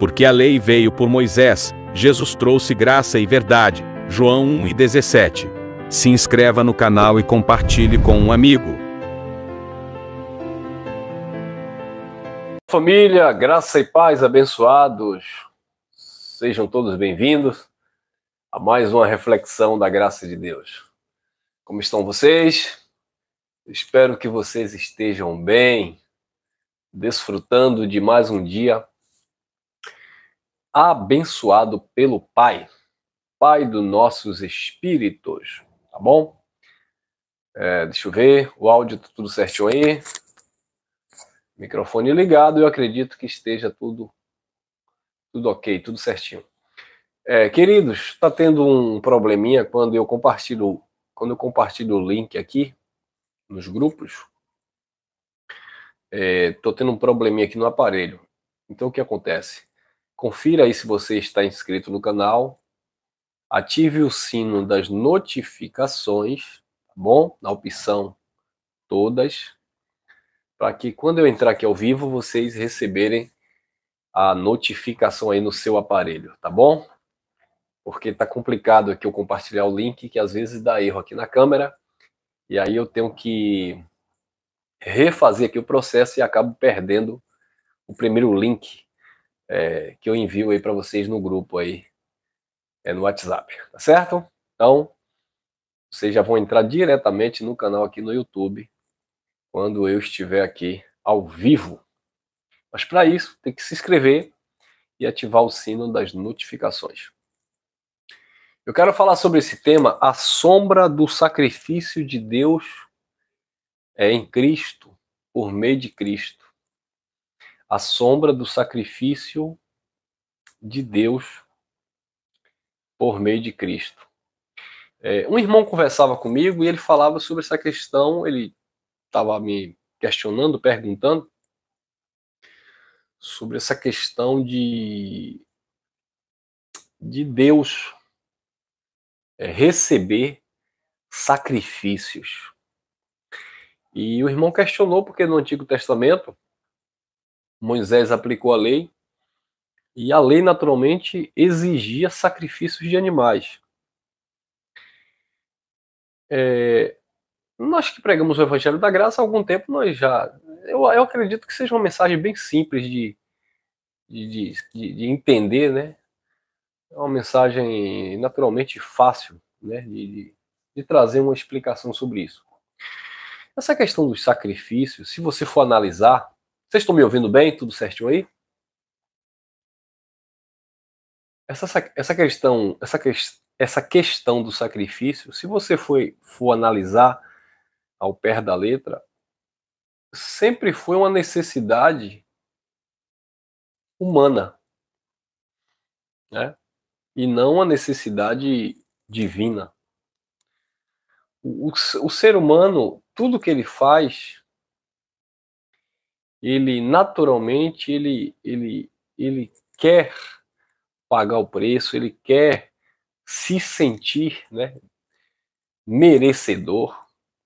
Porque a lei veio por Moisés, Jesus trouxe graça e verdade. João 1:17. Se inscreva no canal e compartilhe com um amigo. Família, graça e paz, abençoados. Sejam todos bem-vindos a mais uma reflexão da graça de Deus. Como estão vocês? Espero que vocês estejam bem, desfrutando de mais um dia abençoado pelo Pai, Pai dos nossos espíritos, tá bom? Deixa eu ver, o áudio tá tudo certinho aí, microfone ligado, eu acredito que esteja tudo ok, tudo certinho. Queridos, tá tendo um probleminha quando eu compartilho o link aqui nos grupos. Tô tendo um probleminha aqui no aparelho. Então o que acontece? Confira aí se você está inscrito no canal, ative o sino das notificações, tá bom? Na opção todas, para que quando eu entrar aqui ao vivo, vocês receberem a notificação aí no seu aparelho, tá bom? Porque tá complicado aqui eu compartilhar o link, que às vezes dá erro aqui na câmera, e aí eu tenho que refazer aqui o processo e acabo perdendo o primeiro link que eu envio aí para vocês no grupo aí, no WhatsApp, tá certo? Então, vocês já vão entrar diretamente no canal aqui no YouTube, quando eu estiver aqui ao vivo. Mas para isso, tem que se inscrever e ativar o sino das notificações. Eu quero falar sobre esse tema, a sombra do sacrifício de Deus em Cristo, por meio de Cristo. A sombra do sacrifício de Deus por meio de Cristo. Um irmão conversava comigo e ele falava sobre essa questão, ele estava me questionando, perguntando sobre essa questão de Deus receber sacrifícios. E o irmão questionou porque no Antigo Testamento Moisés aplicou a lei e a lei naturalmente exigia sacrifícios de animais. Nós que pregamos o Evangelho da Graça há algum tempo, nós já... Eu acredito que seja uma mensagem bem simples de entender, né? É uma mensagem naturalmente fácil, né? De trazer uma explicação sobre isso. Essa questão dos sacrifícios, se você for analisar... Vocês estão me ouvindo bem? Tudo certinho aí? Essa questão do sacrifício, se você for analisar ao pé da letra, sempre foi uma necessidade humana, né? E não uma necessidade divina. O ser humano, tudo que ele faz, ele naturalmente ele quer pagar o preço, ele quer se sentir, né, merecedor.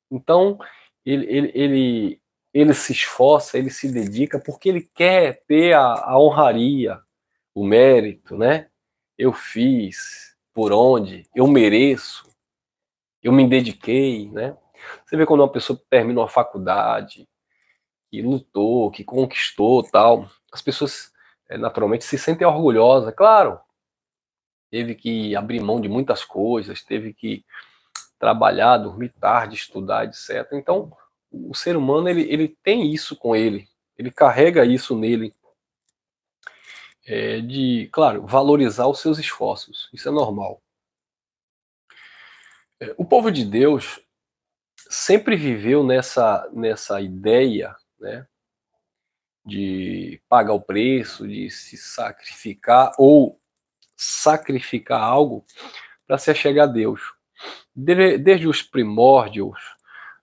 Então ele se esforça, ele se dedica porque ele quer ter a honraria, o mérito, né? Eu fiz por onde, eu mereço, eu me dediquei, né? Você vê quando uma pessoa termina uma faculdade, que lutou, que conquistou, tal, as pessoas naturalmente se sentem orgulhosas, claro. Teve que abrir mão de muitas coisas, teve que trabalhar, dormir tarde, estudar, etc. Então, o ser humano ele tem isso com ele carrega isso nele, de, claro, valorizar os seus esforços. Isso é normal. O povo de Deus sempre viveu nessa ideia, né, de pagar o preço, de se sacrificar ou sacrificar algo para se achegar a Deus. Desde os primórdios,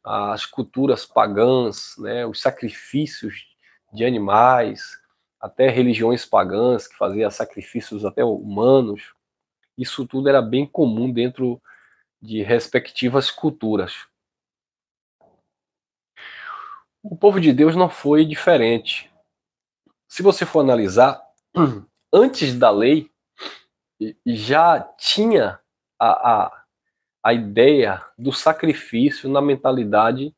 as culturas pagãs, né, os sacrifícios de animais, até religiões pagãs que faziam sacrifícios até humanos, isso tudo era bem comum dentro de respectivas culturas. O povo de Deus não foi diferente. Se você for analisar, antes da lei, já tinha a ideia do sacrifício na mentalidade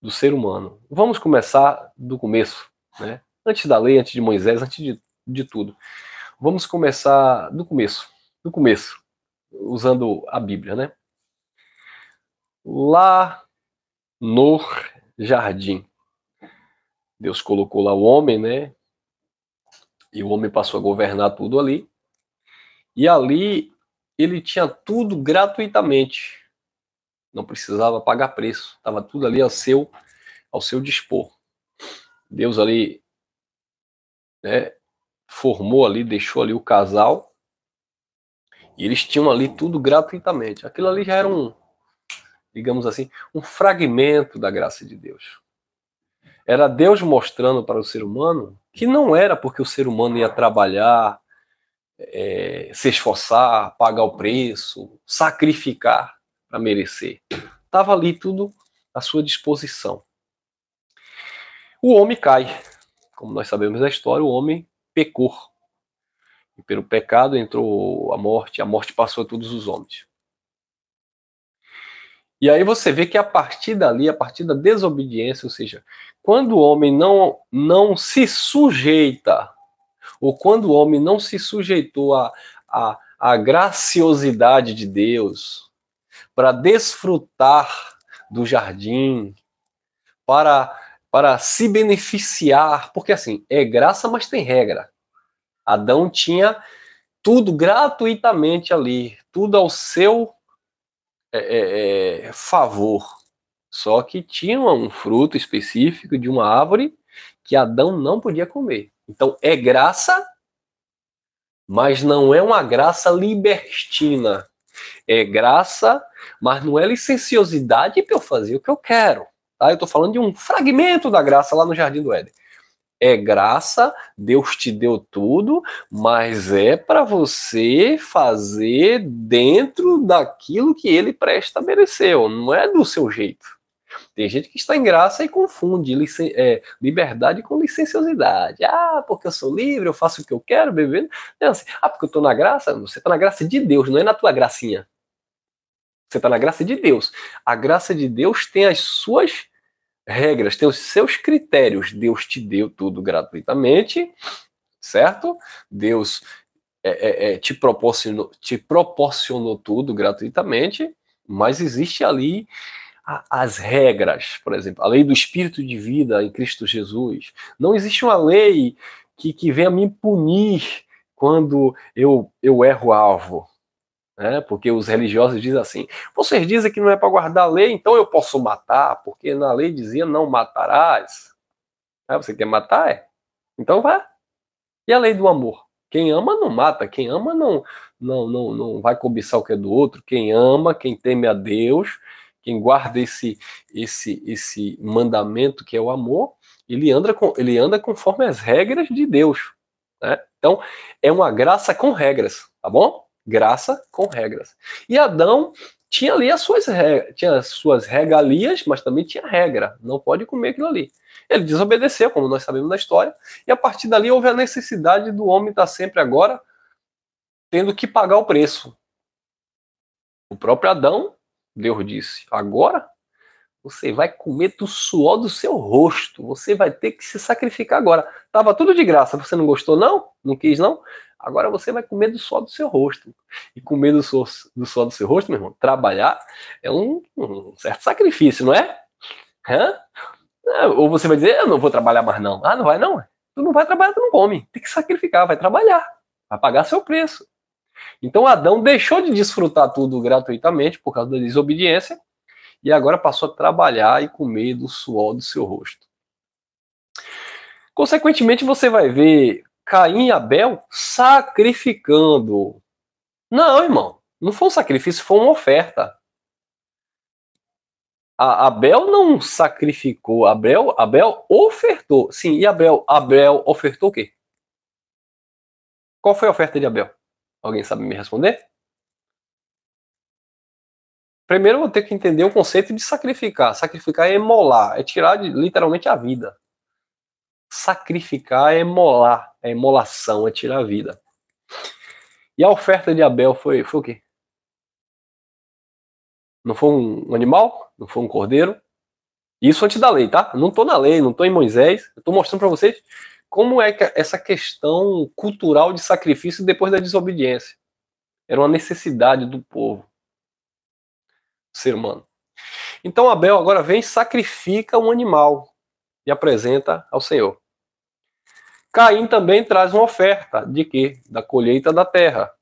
do ser humano. Vamos começar do começo, né? Antes da lei, antes de Moisés, antes de tudo. Vamos começar do começo, usando a Bíblia, né? Lá no jardim, Deus colocou lá o homem, né? E o homem passou a governar tudo ali. E ali ele tinha tudo gratuitamente. Não precisava pagar preço. Estava tudo ali ao seu dispor. Deus ali, né, formou ali, deixou ali o casal. E eles tinham ali tudo gratuitamente. Aquilo ali já era digamos assim, um fragmento da graça de Deus. Era Deus mostrando para o ser humano que não era porque o ser humano ia trabalhar, se esforçar, pagar o preço, sacrificar para merecer. Estava ali tudo à sua disposição. O homem cai. Como nós sabemos da história, o homem pecou. E pelo pecado entrou a morte passou a todos os homens. E aí você vê que a partir dali, a partir da desobediência, ou seja, quando o homem não se sujeita, ou quando o homem não se sujeitou à graciosidade de Deus, para desfrutar do jardim, para se beneficiar, porque assim, é graça, mas tem regra. Adão tinha tudo gratuitamente ali, tudo ao seu favor. Só que tinha um fruto específico de uma árvore que Adão não podia comer. Então é graça, mas não é uma graça libertina. É graça, mas não é licenciosidade para eu fazer o que eu quero. Tá? Eu estou falando de um fragmento da graça lá no Jardim do Éden. É graça, Deus te deu tudo, mas é para você fazer dentro daquilo que ele pré-estabeleceu, não é do seu jeito. Tem gente que está em graça e confunde liberdade com licenciosidade. Ah, porque eu sou livre, eu faço o que eu quero, bebendo. Não, assim, porque eu estou na graça? Você está na graça de Deus, não é na tua gracinha. Você está na graça de Deus. A graça de Deus tem as suas regras, tem os seus critérios. Deus te deu tudo gratuitamente, certo? Deus te proporcionou tudo gratuitamente, mas existe ali as regras, por exemplo, a lei do espírito de vida em Cristo Jesus. Não existe uma lei que venha me punir quando eu erro o alvo. Né? Porque os religiosos dizem assim, vocês dizem que não é para guardar a lei, então eu posso matar, porque na lei dizia não matarás. Você quer matar? Então vá. E a lei do amor? Quem ama não mata, quem ama não vai cobiçar o que é do outro, quem ama, quem teme a Deus, quem guarda esse mandamento que é o amor, ele anda conforme as regras de Deus. Né? Então, é uma graça com regras, tá bom? Graça com regras. E Adão tinha ali tinha as suas regalias, mas também tinha regra. Não pode comer aquilo ali. Ele desobedeceu, como nós sabemos da história, e a partir dali houve a necessidade do homem estar sempre agora tendo que pagar o preço. O próprio Adão, Deus disse, agora você vai comer do suor do seu rosto, você vai ter que se sacrificar agora. Estava tudo de graça, você não gostou não? Não quis não? Agora você vai comer do suor do seu rosto. E comer do suor do seu rosto, meu irmão, trabalhar é um certo sacrifício, não é? Hã? Ou você vai dizer, eu não vou trabalhar mais não. Ah, não vai não? Tu não vai trabalhar, tu não come. Tem que sacrificar, vai trabalhar. Vai pagar seu preço. Então Adão deixou de desfrutar tudo gratuitamente por causa da desobediência e agora passou a trabalhar e comer do suor do seu rosto. Consequentemente, você vai ver Caim e Abel sacrificando. Não, irmão, não foi um sacrifício, foi uma oferta. Abel não sacrificou, Abel ofertou. Sim, e Abel ofertou o quê? Qual foi a oferta de Abel? Alguém sabe me responder? Primeiro eu vou ter que entender o conceito de sacrificar. Sacrificar é imolar, é tirar literalmente a vida. sacrificar é molar, é imolação, é tirar a vida. E a oferta de Abel foi o quê? Não foi um animal? Não foi um cordeiro? Isso antes da lei, tá? Eu não estou na lei, não estou em Moisés. Eu estou mostrando para vocês como é que essa questão cultural de sacrifício depois da desobediência. Era uma necessidade do povo, ser humano. Então Abel agora vem e sacrifica um animal e apresenta ao Senhor. Caim também traz uma oferta de quê? Da colheita da terra.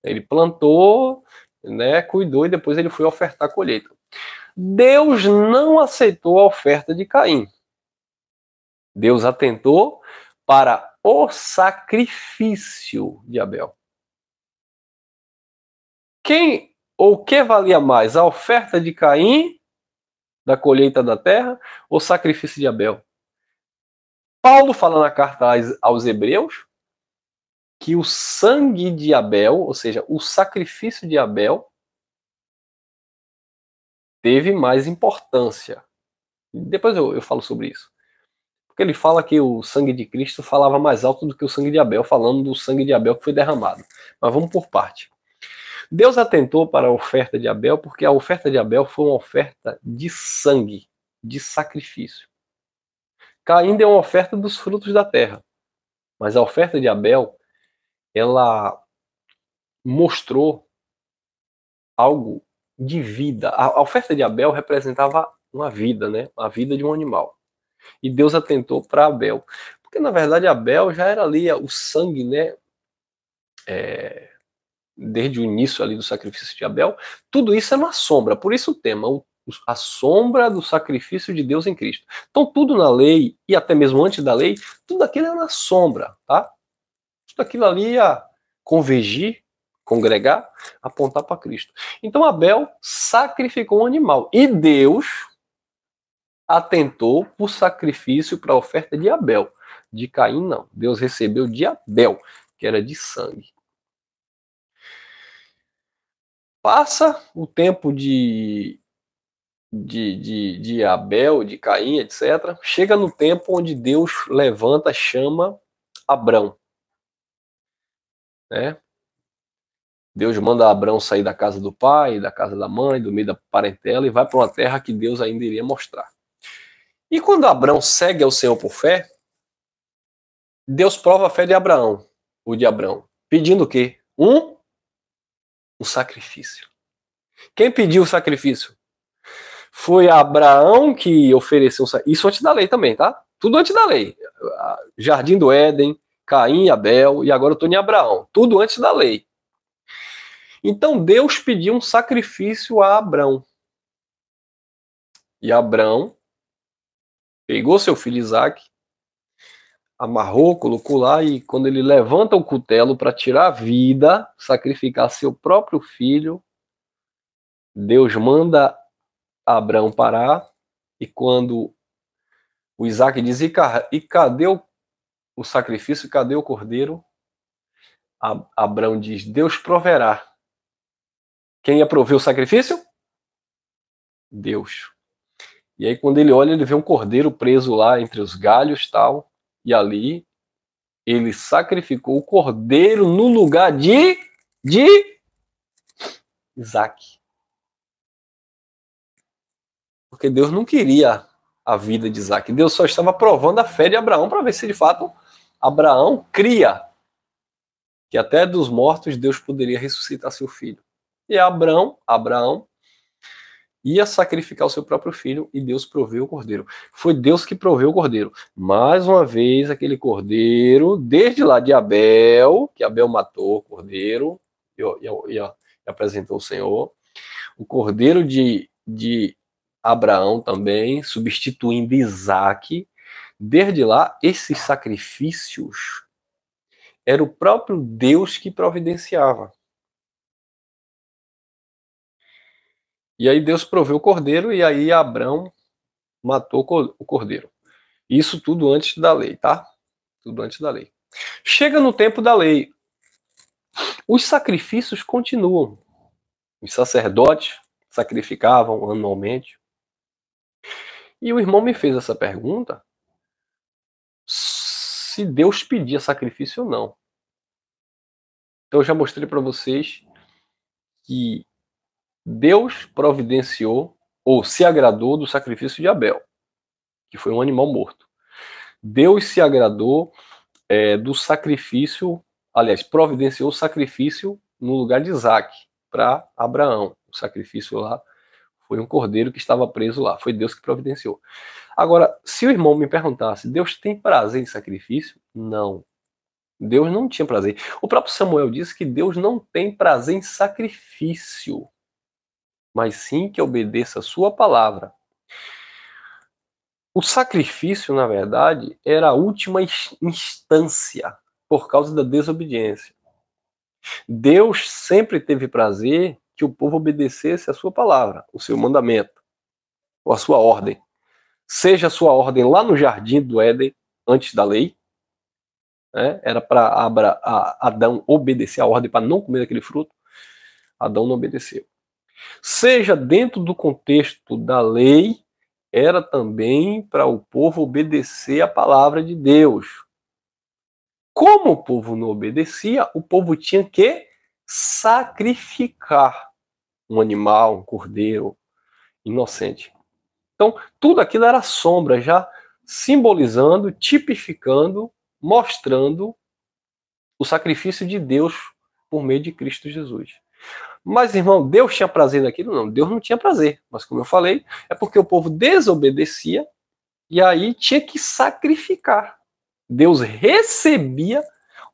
Ele plantou, né, cuidou e depois ele foi ofertar a colheita. Deus não aceitou a oferta de Caim. Deus atentou para o sacrifício de Abel. Quem ou que valia mais, a oferta de Caim, da colheita da terra, ou o sacrifício de Abel? Paulo fala na carta aos Hebreus que o sangue de Abel, ou seja, o sacrifício de Abel, teve mais importância. Depois eu falo sobre isso. Porque ele fala que o sangue de Cristo falava mais alto do que o sangue de Abel, falando do sangue de Abel que foi derramado. Mas vamos por parte. Deus atentou para a oferta de Abel porque a oferta de Abel foi uma oferta de sangue, de sacrifício. Caim deu uma oferta dos frutos da terra. Mas a oferta de Abel, ela mostrou algo de vida. A oferta de Abel representava uma vida, né? A vida de um animal. E Deus atentou para Abel. Porque, na verdade, Abel já era ali o sangue, né? Desde o início ali do sacrifício de Abel. Tudo isso é uma sombra. Por isso o tema, a sombra do sacrifício de Deus em Cristo. Então, tudo na lei, e até mesmo antes da lei, tudo aquilo é uma sombra, tá? Tudo aquilo ali ia convergir, congregar, apontar para Cristo. Então, Abel sacrificou um animal. E Deus atentou por sacrifício para a oferta de Abel. De Caim, não. Deus recebeu de Abel, que era de sangue. Passa o tempo de Abel, de Caim, etc. Chega no tempo onde Deus levanta, chama Abrão. Né? Deus manda Abrão sair da casa do pai, da casa da mãe, do meio da parentela e vai para uma terra que Deus ainda iria mostrar. E quando Abrão segue ao Senhor por fé, Deus prova a fé de Abraão, ou de Abrão, pedindo o quê? Um sacrifício. Quem pediu o sacrifício? Foi Abraão que ofereceu isso antes da lei também, tá? Tudo antes da lei. Jardim do Éden, Caim e Abel, e agora eu estou em Abraão. Tudo antes da lei. Então Deus pediu um sacrifício a Abrão. E Abrão pegou seu filho Isaque, amarrou, colocou lá, e quando ele levanta o cutelo para tirar a vida, sacrificar seu próprio filho, Deus manda Abrão parar, e quando o Isaque diz, e cadê o sacrifício, cadê o cordeiro? Abrão diz, Deus proverá. Quem ia prover o sacrifício? Deus. E aí quando ele olha, ele vê um cordeiro preso lá entre os galhos, tal, e ali ele sacrificou o cordeiro no lugar de Isaque. Porque Deus não queria a vida de Isaque. Deus só estava provando a fé de Abraão para ver se de fato Abraão cria que até dos mortos Deus poderia ressuscitar seu filho. E Abraão ia sacrificar o seu próprio filho e Deus proveu o cordeiro. Foi Deus que proveu o cordeiro. Mais uma vez, aquele cordeiro, desde lá de Abel, que Abel matou o cordeiro e apresentou o Senhor. O cordeiro de Abraão também, substituindo Isaque. Desde lá, esses sacrifícios era o próprio Deus que providenciava. E aí Deus proveu o cordeiro e aí Abrão matou o cordeiro. Isso tudo antes da lei, tá? Tudo antes da lei. Chega no tempo da lei. Os sacrifícios continuam. Os sacerdotes sacrificavam anualmente. E o irmão me fez essa pergunta. se Deus pedia sacrifício ou não. Então eu já mostrei para vocês que Deus providenciou ou se agradou do sacrifício de Abel, que foi um animal morto. Deus se agradou do sacrifício, aliás, providenciou o sacrifício no lugar de Isaac para Abraão. O sacrifício lá foi um cordeiro que estava preso lá. Foi Deus que providenciou. Agora, se o irmão me perguntasse, Deus tem prazer em sacrifício? Não. Deus não tinha prazer. O próprio Samuel disse que Deus não tem prazer em sacrifício, mas sim que obedeça a sua palavra. O sacrifício, na verdade, era a última instância por causa da desobediência. Deus sempre teve prazer que o povo obedecesse a sua palavra, o seu mandamento, ou a sua ordem. Seja a sua ordem lá no jardim do Éden, antes da lei, né? Era para Adão obedecer a ordem para não comer aquele fruto. Adão não obedeceu. Seja dentro do contexto da lei, era também para o povo obedecer a palavra de Deus. Como o povo não obedecia, o povo tinha que sacrificar um animal, um cordeiro inocente. Então, tudo aquilo era sombra, já simbolizando, tipificando, mostrando o sacrifício de Deus por meio de Cristo Jesus. Mas, irmão, Deus tinha prazer naquilo? Não, Deus não tinha prazer. Mas, como eu falei, é porque o povo desobedecia e aí tinha que sacrificar. Deus recebia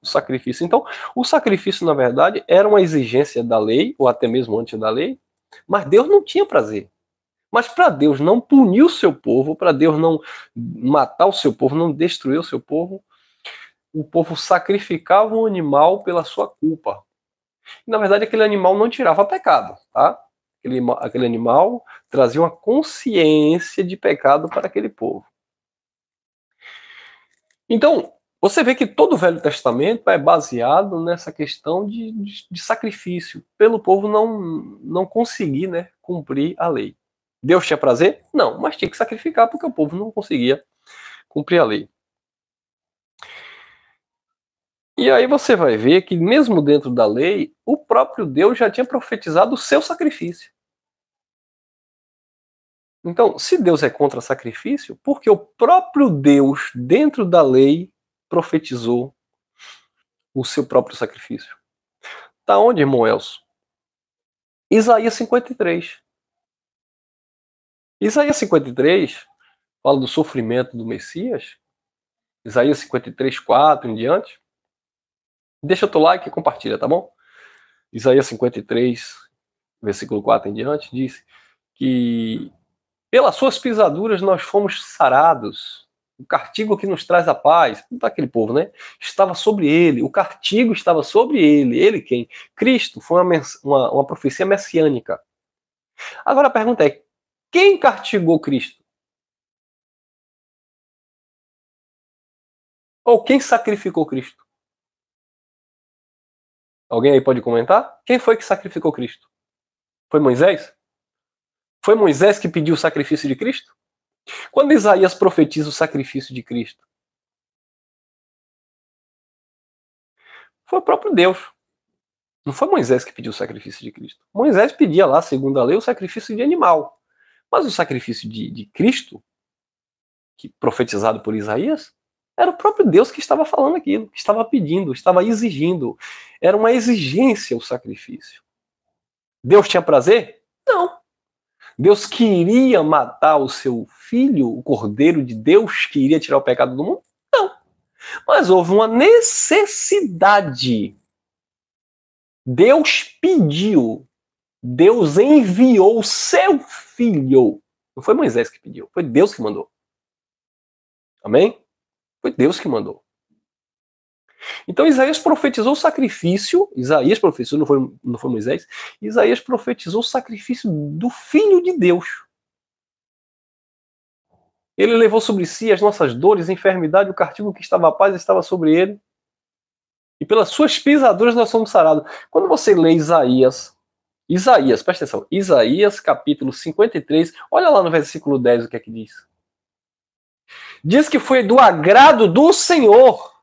o sacrifício. Então, o sacrifício, na verdade, era uma exigência da lei, ou até mesmo antes da lei, mas Deus não tinha prazer. Mas para Deus não punir o seu povo, para Deus não matar o seu povo, não destruir o seu povo, o povo sacrificava um animal pela sua culpa. E, na verdade, aquele animal não tirava pecado, tá? Aquele animal trazia uma consciência de pecado para aquele povo. Então, você vê que todo o Velho Testamento é baseado nessa questão de sacrifício, pelo povo não conseguir, né, cumprir a lei. Deus tinha prazer? Não, mas tinha que sacrificar porque o povo não conseguia cumprir a lei. E aí você vai ver que mesmo dentro da lei, o próprio Deus já tinha profetizado o seu sacrifício. Então, se Deus é contra sacrifício, porque o próprio Deus, dentro da lei, profetizou o seu próprio sacrifício. Tá onde, irmão Elcio? Isaías 53. Isaías 53 fala do sofrimento do Messias. Isaías 53, 4 em diante. Deixa o teu like e compartilha, tá bom? Isaías 53, versículo 4 em diante, diz que pelas suas pisaduras nós fomos sarados. O castigo que nos traz a paz, daquele povo, né? Estava sobre ele. O castigo estava sobre ele. Ele quem? Cristo. Foi uma profecia messiânica. Agora a pergunta é, quem castigou Cristo? Ou quem sacrificou Cristo? Alguém aí pode comentar? Quem foi que sacrificou Cristo? Foi Moisés? Foi Moisés que pediu o sacrifício de Cristo? Quando Isaías profetiza o sacrifício de Cristo, foi o próprio Deus. Não foi Moisés que pediu o sacrifício de Cristo. Moisés pedia lá, segundo a lei, o sacrifício de animal. Mas o sacrifício de Cristo, que profetizado por Isaías, era o próprio Deus que estava falando aquilo, que estava pedindo, estava exigindo. Era uma exigência o sacrifício. Deus tinha prazer? Não. Deus queria matar o seu filho, o Cordeiro de Deus, que iria tirar o pecado do mundo? Não. Mas houve uma necessidade. Deus pediu. Deus enviou o seu filho. Não foi Moisés que pediu, foi Deus que mandou. Amém? Foi Deus que mandou. Então Isaías profetizou o sacrifício. Isaías profetizou, não foi Moisés. Isaías profetizou o sacrifício do Filho de Deus. Ele levou sobre si as nossas dores, a enfermidade, o castigo que estava a paz estava sobre ele. E pelas suas pisaduras nós somos sarados. Quando você lê Isaías, presta atenção, Isaías capítulo 53, olha lá no versículo 10 o que é que diz. Diz que foi do agrado do Senhor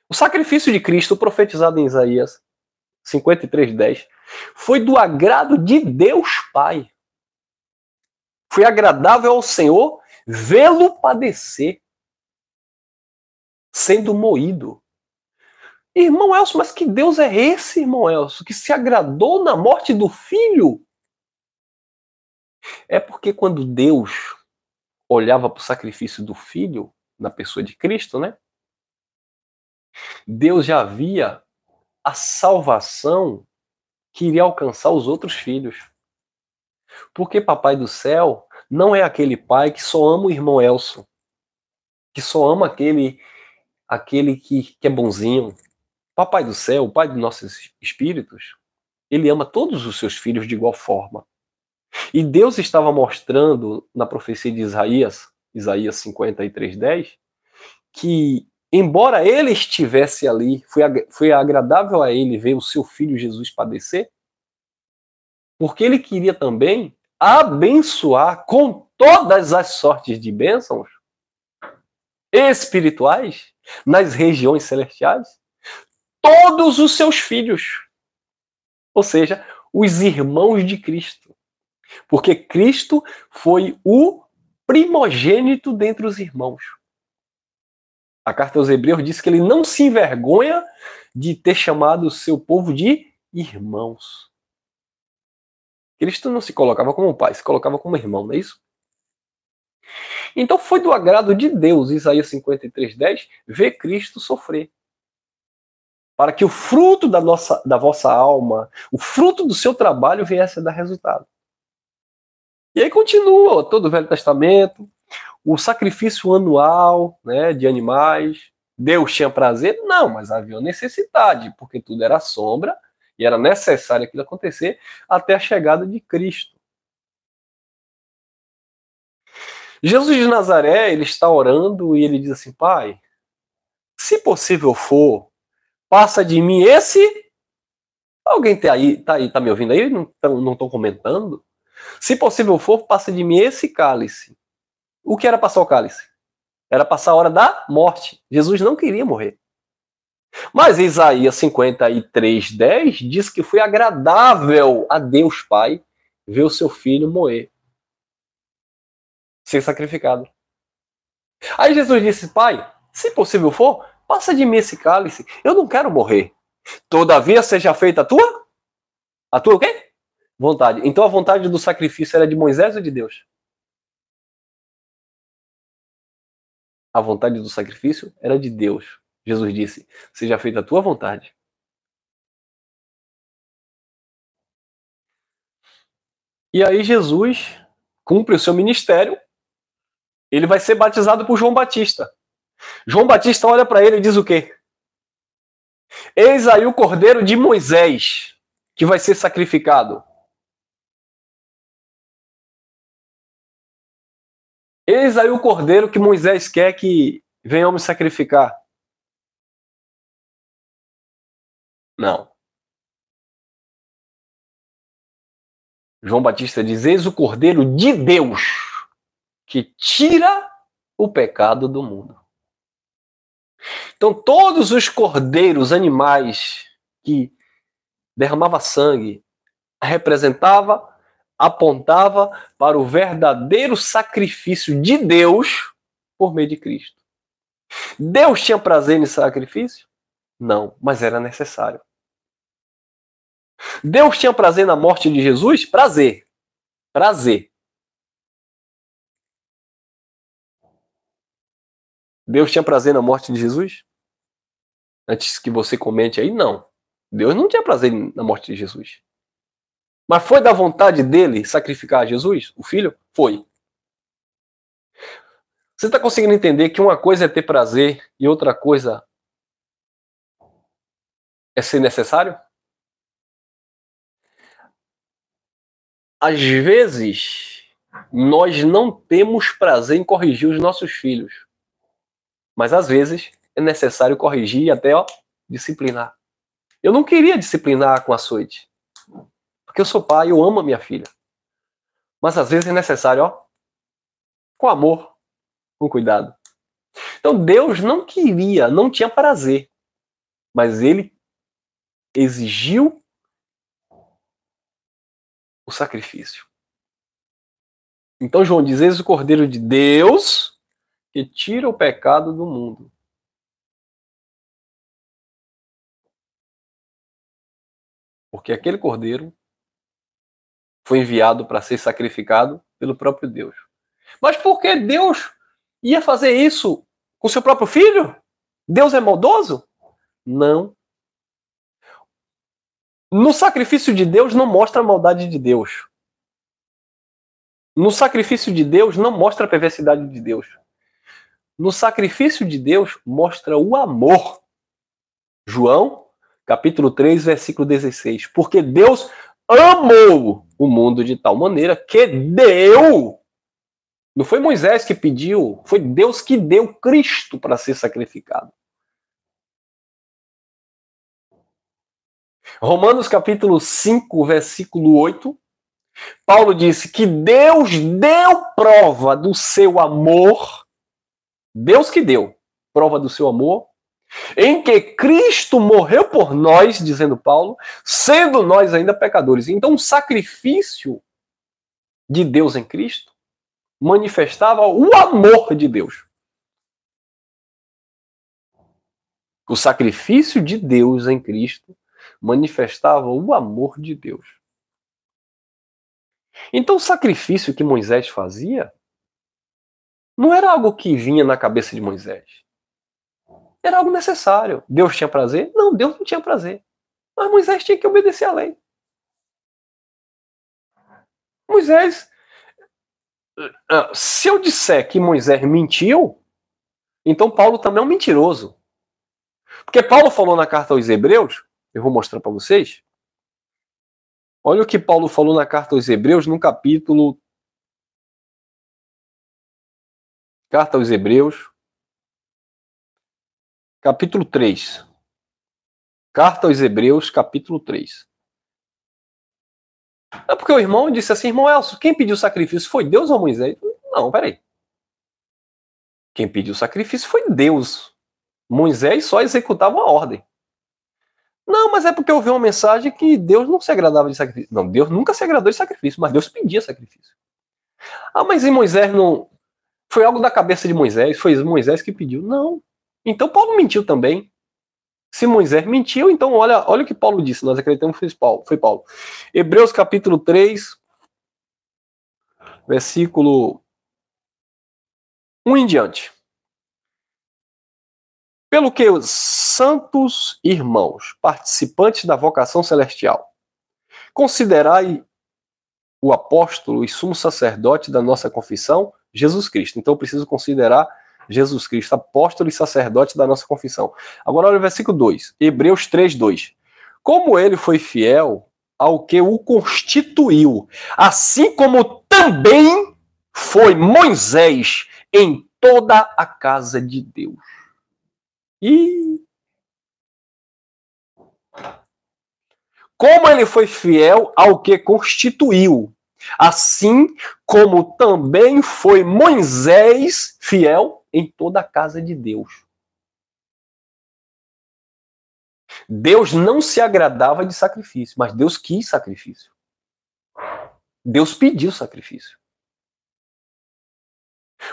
O sacrifício de Cristo, profetizado em Isaías 53:10, foi do agrado de Deus Pai. Foi agradável ao Senhor vê-lo padecer, sendo moído. Irmão Elcio, mas que Deus é esse, irmão Elcio, que se agradou na morte do filho? É porque quando Deus olhava para o sacrifício do filho, na pessoa de Cristo, né? Deus já via a salvação que iria alcançar os outros filhos. Porque Papai do Céu não é aquele pai que só ama o irmão Elcio, que só ama aquele que é bonzinho. Papai do Céu, o Pai dos nossos espíritos, ele ama todos os seus filhos de igual forma. E Deus estava mostrando na profecia de Isaías 53:10, que embora ele estivesse ali, foi agradável a ele ver o seu filho Jesus padecer, porque ele queria também abençoar com todas as sortes de bênçãos espirituais nas regiões celestiais todos os seus filhos, ou seja, os irmãos de Cristo, porque Cristo foi o primogênito dentre os irmãos. A carta aos Hebreus diz que ele não se envergonha de ter chamado o seu povo de irmãos. Cristo não se colocava como pai, se colocava como irmão, não é isso? Então foi do agrado de Deus, Isaías 53:10, ver Cristo sofrer. Para que o fruto da vossa alma, o fruto do seu trabalho viesse a dar resultado. E aí continua todo o Velho Testamento, o sacrifício anual, né, de animais. Deus tinha prazer? Não, mas havia necessidade, porque tudo era sombra e era necessário aquilo acontecer até a chegada de Cristo. Jesus de Nazaré, ele está orando e ele diz assim: Pai, se possível for, passa de mim esse... Alguém tá me ouvindo aí? Não estão comentando? Se possível for, passa de mim esse cálice. O que era passar o cálice? Era passar a hora da morte. Jesus não queria morrer. Mas Isaías 53:10 diz que foi agradável a Deus Pai ver o seu filho morrer, ser sacrificado. Aí Jesus disse: Pai, se possível for, passa de mim esse cálice. Eu não quero morrer. Todavia seja feita a tua? A tua o quê? Vontade. Então a vontade do sacrifício era de Moisés ou de Deus? A vontade do sacrifício era de Deus. Jesus disse: seja feita a tua vontade. E aí Jesus cumpre o seu ministério. Ele vai ser batizado por João Batista. João Batista olha para ele e diz o quê? Eis aí o cordeiro de Moisés, que vai ser sacrificado. Eis aí o cordeiro que Moisés quer que venhamos sacrificar. Não. João Batista diz: eis o cordeiro de Deus, que tira o pecado do mundo. Então todos os cordeiros, animais que derramava sangue, apontava para o verdadeiro sacrifício de Deus por meio de Cristo. Deus tinha prazer nesse sacrifício? Não, mas era necessário. Deus tinha prazer na morte de Jesus? Prazer. Prazer. Deus tinha prazer na morte de Jesus? Antes que você comente aí, não. Deus não tinha prazer na morte de Jesus. Mas foi da vontade dele sacrificar Jesus, o filho? Foi. Você está conseguindo entender que uma coisa é ter prazer e outra coisa é ser necessário? Às vezes, nós não temos prazer em corrigir os nossos filhos. Mas às vezes é necessário corrigir e até disciplinar. Eu não queria disciplinar com açoite. Porque eu sou pai, eu amo a minha filha. Mas às vezes é necessário, com amor, com cuidado. Então Deus não queria, não tinha prazer mas ele exigiu o sacrifício. Então João diz: eis o Cordeiro de Deus que tira o pecado do mundo. Porque aquele cordeiro foi enviado para ser sacrificado pelo próprio Deus. Mas por que Deus ia fazer isso com seu próprio filho? Deus é maldoso? Não. No sacrifício de Deus não mostra a maldade de Deus. No sacrifício de Deus não mostra a perversidade de Deus. No sacrifício de Deus mostra o amor. João, capítulo 3, versículo 16. Porque Deus amou o mundo de tal maneira que deu. Não foi Moisés que pediu, foi Deus que deu Cristo para ser sacrificado. Romanos capítulo 5, versículo 8. Paulo disse que Deus deu prova do seu amor. Deus que deu prova do seu amor, em que Cristo morreu por nós, dizendo Paulo, sendo nós ainda pecadores. Então o sacrifício de Deus em Cristo manifestava o amor de Deus. O sacrifício de Deus em Cristo manifestava o amor de Deus. Então o sacrifício que Moisés fazia não era algo que vinha na cabeça de Moisés. Era algo necessário. Deus tinha prazer? Não, Deus não tinha prazer. Mas Moisés tinha que obedecer à lei. Moisés... Se eu disser que Moisés mentiu, então Paulo também é um mentiroso. Porque Paulo falou na carta aos Hebreus, eu vou mostrar para vocês. Olha o que Paulo falou na carta aos Hebreus, no capítulo... Carta aos Hebreus, capítulo 3. Carta aos Hebreus, capítulo 3. É porque o irmão disse assim: irmão Elcio, quem pediu sacrifício foi Deus ou Moisés? Não, peraí. Quem pediu sacrifício foi Deus. Moisés só executava uma ordem. Não, mas é porque eu vi uma mensagem que Deus não se agradava de sacrifício. Não, Deus nunca se agradou de sacrifício, mas Deus pedia sacrifício. Ah, mas em Moisés não... Foi algo da cabeça de Moisés, foi Moisés que pediu. Não. Então Paulo mentiu também. Se Moisés mentiu, então olha o que Paulo disse. Nós acreditamos que foi Paulo. Hebreus capítulo 3, versículo 1 em diante. Pelo que os santos irmãos, participantes da vocação celestial, considerai o apóstolo e sumo sacerdote da nossa confissão, Jesus Cristo. Então eu preciso considerar Jesus Cristo, apóstolo e sacerdote da nossa confissão. Agora olha o versículo 2, Hebreus 3, 2. Como ele foi fiel ao que o constituiu, assim como também foi Moisés em toda a casa de Deus. E como ele foi fiel ao que constituiu, assim como também foi Moisés fiel em toda a casa de Deus. Deus não se agradava de sacrifício, mas Deus quis sacrifício. Deus pediu sacrifício.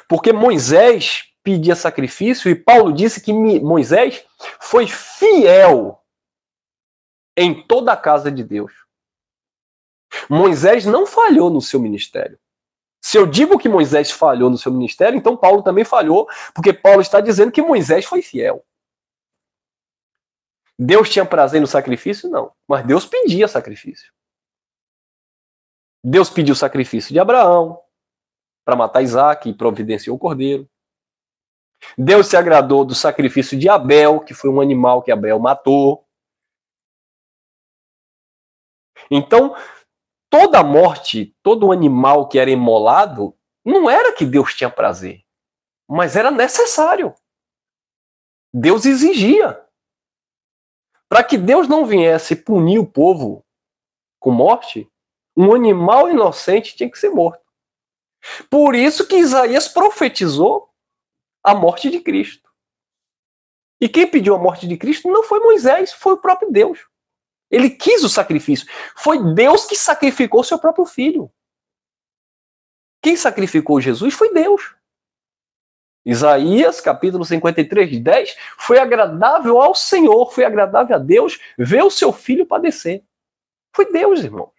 Porque Moisés pedia sacrifício e Paulo disse que Moisés foi fiel em toda a casa de Deus. Moisés não falhou no seu ministério. Se eu digo que Moisés falhou no seu ministério, então Paulo também falhou, porque Paulo está dizendo que Moisés foi fiel. Deus tinha prazer no sacrifício? Não. Mas Deus pedia sacrifício. Deus pediu o sacrifício de Abraão para matar Isaac e providenciou o cordeiro. Deus se agradou do sacrifício de Abel, que foi um animal que Abel matou. Então, toda morte, todo animal que era imolado, não era que Deus tinha prazer, mas era necessário. Deus exigia. Para que Deus não viesse punir o povo com morte, um animal inocente tinha que ser morto. Por isso que Isaías profetizou a morte de Cristo. E quem pediu a morte de Cristo não foi Moisés, foi o próprio Deus. Ele quis o sacrifício. Foi Deus que sacrificou seu próprio filho. Quem sacrificou Jesus foi Deus. Isaías, capítulo 53, 10, foi agradável ao Senhor, foi agradável a Deus ver o seu filho padecer. Foi Deus, irmão.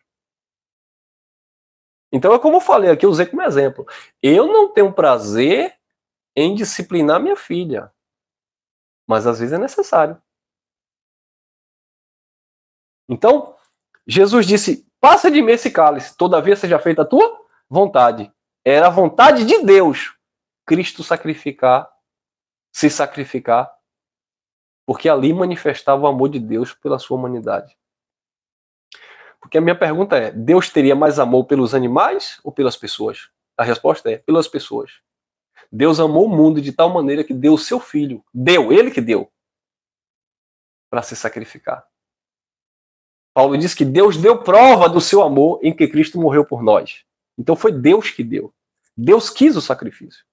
Então é como eu falei aqui, eu usei como exemplo. Eu não tenho prazer em disciplinar minha filha, mas às vezes é necessário. Então, Jesus disse, passa de mim esse cálice, todavia seja feita a tua vontade. Era a vontade de Deus, Cristo se sacrificar, porque ali manifestava o amor de Deus pela sua humanidade. Porque a minha pergunta é, Deus teria mais amor pelos animais ou pelas pessoas? A resposta é, pelas pessoas. Deus amou o mundo de tal maneira que deu o seu filho, ele que deu, para se sacrificar. Paulo diz que Deus deu prova do seu amor em que Cristo morreu por nós. Então foi Deus que deu. Deus quis o sacrifício.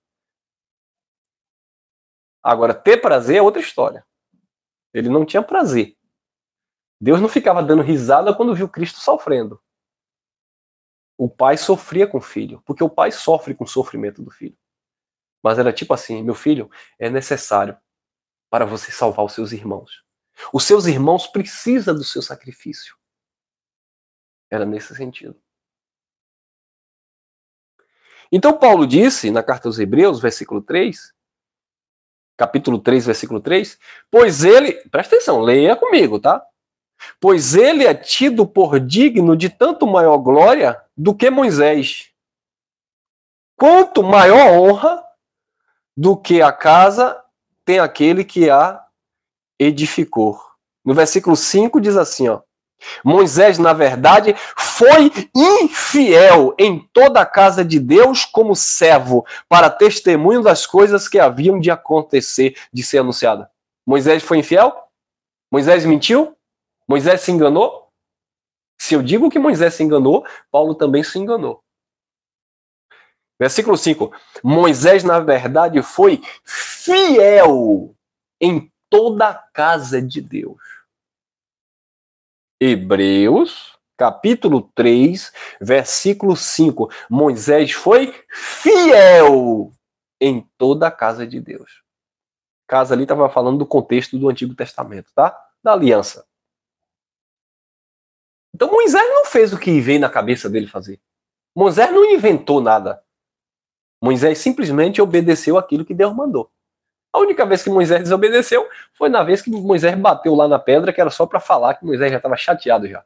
Agora, ter prazer é outra história. Ele não tinha prazer. Deus não ficava dando risada quando viu Cristo sofrendo. O pai sofria com o filho, porque o pai sofre com o sofrimento do filho. Mas era tipo assim, meu filho, é necessário para você salvar os seus irmãos. Os seus irmãos precisam do seu sacrifício. Era nesse sentido. Então Paulo disse, na carta aos Hebreus, capítulo 3, versículo 3, pois ele, presta atenção, leia comigo, tá? Pois ele é tido por digno de tanto maior glória do que Moisés. Quanto maior honra do que a casa tem aquele que a edificou. No versículo 5 diz assim, ó, Moisés, na verdade, foi infiel em toda a casa de Deus como servo, para testemunho das coisas que haviam de acontecer, de ser anunciada. Moisés foi infiel? Moisés mentiu? Moisés se enganou? Se eu digo que Moisés se enganou, Paulo também se enganou. Versículo 5. Moisés, na verdade, foi fiel em toda a casa de Deus. Hebreus, capítulo 3, versículo 5. Moisés foi fiel em toda a casa de Deus. Casa ali estava falando do contexto do Antigo Testamento, tá? Da aliança. Então Moisés não fez o que veio na cabeça dele fazer. Moisés não inventou nada. Moisés simplesmente obedeceu aquilo que Deus mandou. A única vez que Moisés desobedeceu foi na vez que Moisés bateu lá na pedra, que era só para falar que Moisés já estava chateado já,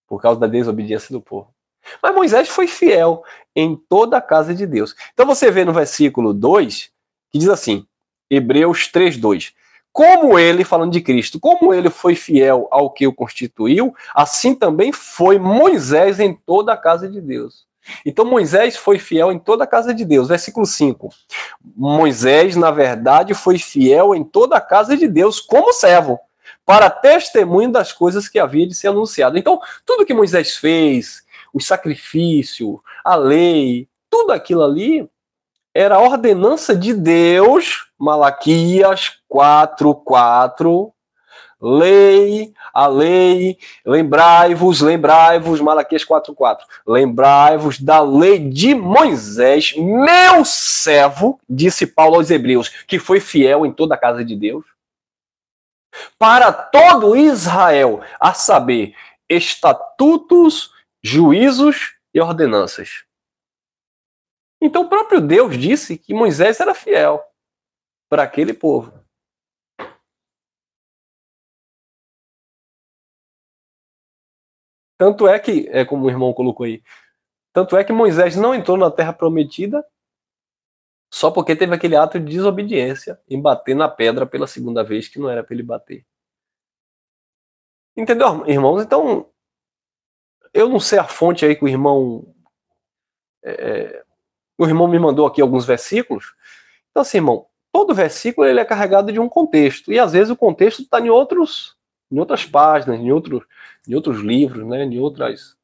por causa da desobediência do povo. Mas Moisés foi fiel em toda a casa de Deus. Então você vê no versículo 2, que diz assim, Hebreus 3:2, como ele, falando de Cristo, como ele foi fiel ao que o constituiu, assim também foi Moisés em toda a casa de Deus. Então Moisés foi fiel em toda a casa de Deus. Versículo 5. Moisés, na verdade, foi fiel em toda a casa de Deus como servo, para testemunho das coisas que havia de ser anunciado. Então, tudo que Moisés fez, o sacrifício, a lei, tudo aquilo ali era a ordenança de Deus, Malaquias 4:4. A lei, lembrai-vos, Malaquias 4:4. Lembrai-vos da lei de Moisés, meu servo, disse Paulo aos Hebreus, que foi fiel em toda a casa de Deus, para todo Israel, a saber, estatutos, juízos e ordenanças. Então o próprio Deus disse que Moisés era fiel para aquele povo. Tanto é que, como o irmão colocou aí, tanto é que Moisés não entrou na terra prometida só porque teve aquele ato de desobediência em bater na pedra pela segunda vez que não era para ele bater. Entendeu, irmãos? Então, eu não sei a fonte aí que o irmão me mandou aqui alguns versículos. Então, assim, irmão, todo versículo ele é carregado de um contexto. E às vezes o contexto está em outras páginas, em outros livros, né, em outras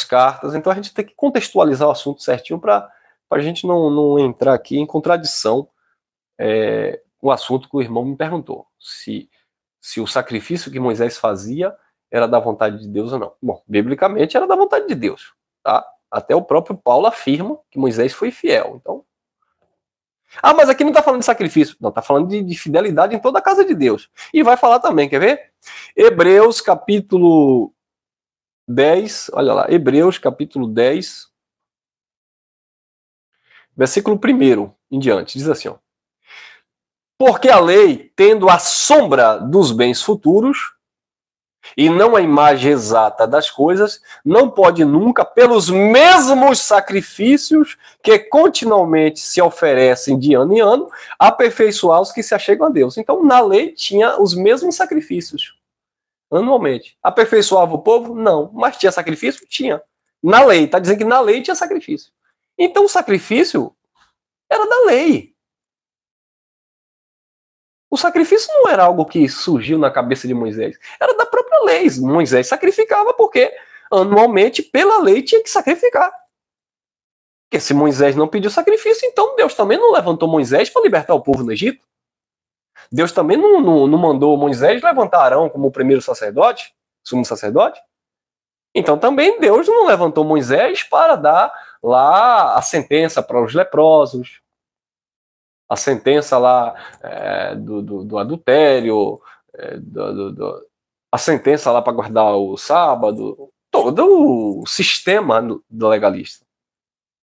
cartas. Então a gente tem que contextualizar o assunto certinho para a gente não entrar aqui em contradição o assunto que o irmão me perguntou, se o sacrifício que Moisés fazia era da vontade de Deus ou não. Bom, biblicamente era da vontade de Deus, tá? Até o próprio Paulo afirma que Moisés foi fiel. Então, mas aqui não está falando de sacrifício, não, está falando de fidelidade em toda a casa de Deus. E vai falar também, quer ver? Hebreus capítulo 10, olha lá, Hebreus capítulo 10, versículo 1 em diante, diz assim, ó. Porque a lei, tendo a sombra dos bens futuros, e não a imagem exata das coisas, não pode nunca, pelos mesmos sacrifícios que continuamente se oferecem de ano em ano, aperfeiçoar os que se achegam a Deus. Então, na lei tinha os mesmos sacrifícios, anualmente. Aperfeiçoava o povo? Não. Mas tinha sacrifício? Tinha. Na lei, está dizendo que na lei tinha sacrifício. Então, o sacrifício era da lei. O sacrifício não era algo que surgiu na cabeça de Moisés. Era da própria lei. Moisés sacrificava porque anualmente, pela lei, tinha que sacrificar. Porque se Moisés não pediu sacrifício, então Deus também não levantou Moisés para libertar o povo no Egito. Deus também não mandou Moisés levantar Arão como o primeiro sacerdote, sumo sacerdote. Então também Deus não levantou Moisés para dar lá a sentença para os leprosos, a sentença lá do adultério, a sentença lá para guardar o sábado, todo o sistema do legalista.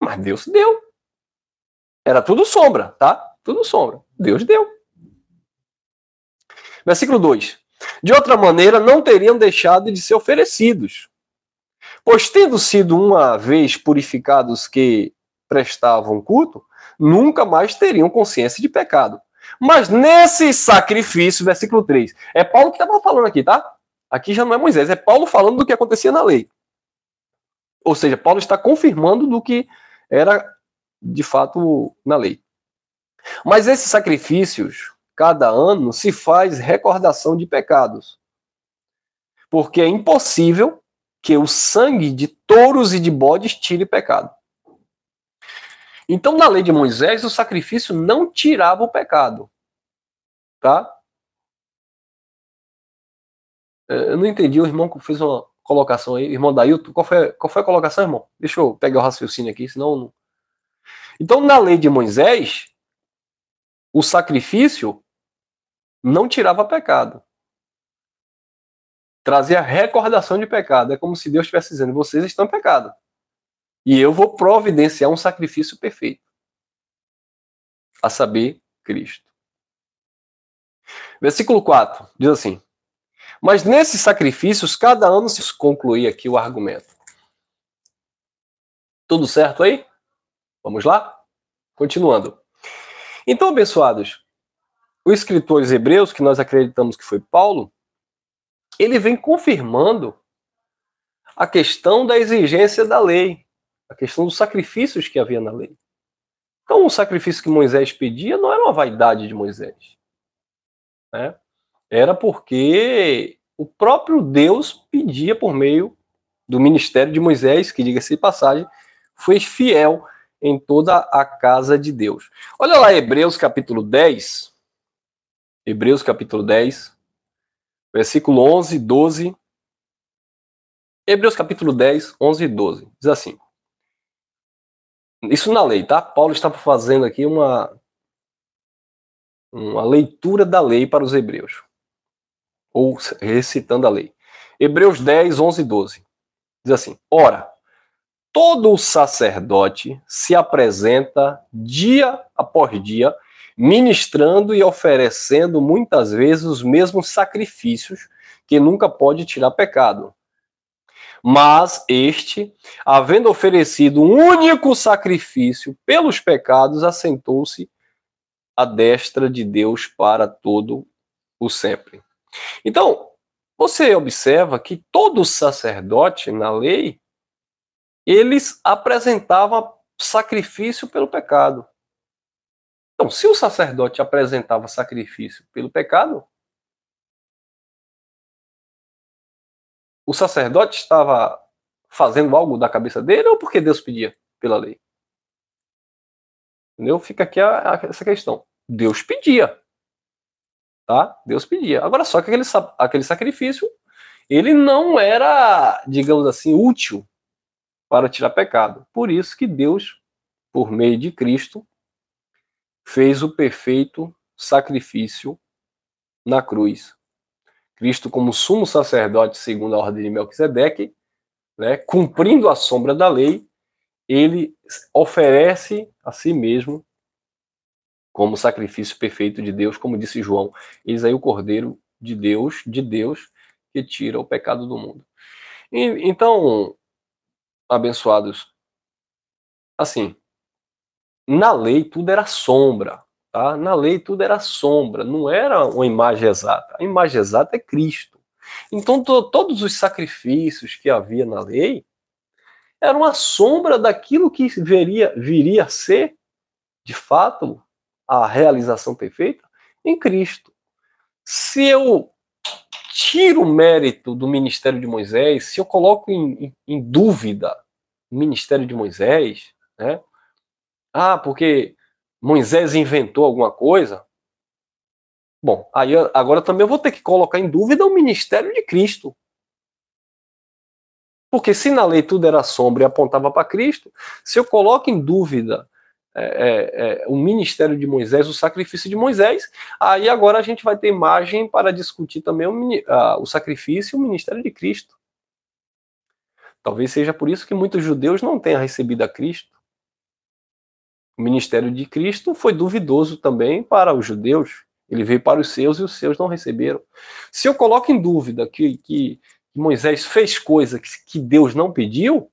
Mas Deus deu. Era tudo sombra, tá? Tudo sombra. Deus deu. Versículo 2. De outra maneira, não teriam deixado de ser oferecidos. Pois tendo sido uma vez purificados que prestavam culto, nunca mais teriam consciência de pecado. Mas nesse sacrifício, versículo 3, é Paulo que estava falando aqui, tá? Aqui já não é Moisés, é Paulo falando do que acontecia na lei. Ou seja, Paulo está confirmando do que era de fato na lei. Mas esses sacrifícios, cada ano, se faz recordação de pecados. Porque é impossível que o sangue de touros e de bodes tire pecado. Então, na lei de Moisés, o sacrifício não tirava o pecado. Tá? Eu não entendi, o irmão fez uma colocação aí, irmão Dailton, qual foi a colocação, irmão? Deixa eu pegar o raciocínio aqui, senão não... Então, na lei de Moisés, o sacrifício não tirava pecado. Trazia recordação de pecado. É como se Deus estivesse dizendo, vocês estão em pecado. E eu vou providenciar um sacrifício perfeito. A saber, Cristo. Versículo 4, diz assim, mas nesses sacrifícios, cada ano se conclui aqui o argumento. Tudo certo aí? Vamos lá? Continuando. Então, abençoados, o escritor dos Hebreus, que nós acreditamos que foi Paulo, ele vem confirmando a questão da exigência da lei, a questão dos sacrifícios que havia na lei. Então, o sacrifício que Moisés pedia não era uma vaidade de Moisés. Né? Era porque o próprio Deus pedia por meio do ministério de Moisés, que, diga-se de passagem, foi fiel em toda a casa de Deus. Olha lá, Hebreus capítulo 10. Hebreus capítulo 10, versículo 11, 12. Hebreus capítulo 10, 11 e 12. Diz assim. Isso na lei, tá? Paulo estava fazendo aqui uma leitura da lei para os hebreus. Ou recitando a lei. Hebreus 10, 11 e 12. Diz assim. Ora, todo sacerdote se apresenta dia após dia, ministrando e oferecendo muitas vezes os mesmos sacrifícios, que nunca pode tirar pecado. Mas este, havendo oferecido um único sacrifício pelos pecados, assentou-se à destra de Deus para todo o sempre. Então, você observa que todo sacerdote na lei, eles apresentavam sacrifício pelo pecado. Então, se o sacerdote apresentava sacrifício pelo pecado, o sacerdote estava fazendo algo da cabeça dele ou porque Deus pedia pela lei? Entendeu? Fica aqui essa questão. Deus pedia. tá? Deus pedia. Agora, só que aquele sacrifício, ele não era, digamos assim, útil para tirar pecado. Por isso que Deus, por meio de Cristo, fez o perfeito sacrifício na cruz. Cristo, como sumo sacerdote segundo a ordem de Melquisedeque, né, cumprindo a sombra da lei, ele oferece a si mesmo como sacrifício perfeito de Deus, como disse João, eis aí o Cordeiro de Deus, que tira o pecado do mundo. Então, abençoados, assim, na lei tudo era sombra, tá? Na lei tudo era sombra, não era uma imagem exata. A imagem exata é Cristo. Então, todos os sacrifícios que havia na lei eram uma sombra daquilo que viria a ser, de fato, a realização perfeita em Cristo. Se eu tiro o mérito do ministério de Moisés, se eu coloco em dúvida o ministério de Moisés, né? Ah, porque Moisés inventou alguma coisa. Bom, aí agora também eu vou ter que colocar em dúvida o ministério de Cristo. Porque se na lei tudo era sombra e apontava para Cristo, se eu coloco em dúvida o ministério de Moisés, o sacrifício de Moisés, aí agora a gente vai ter margem para discutir também o sacrifício e o ministério de Cristo. Talvez seja por isso que muitos judeus não tenham recebido a Cristo. O ministério de Cristo foi duvidoso também para os judeus. Ele veio para os seus e os seus não receberam. Se eu coloco em dúvida que Moisés fez coisa que Deus não pediu,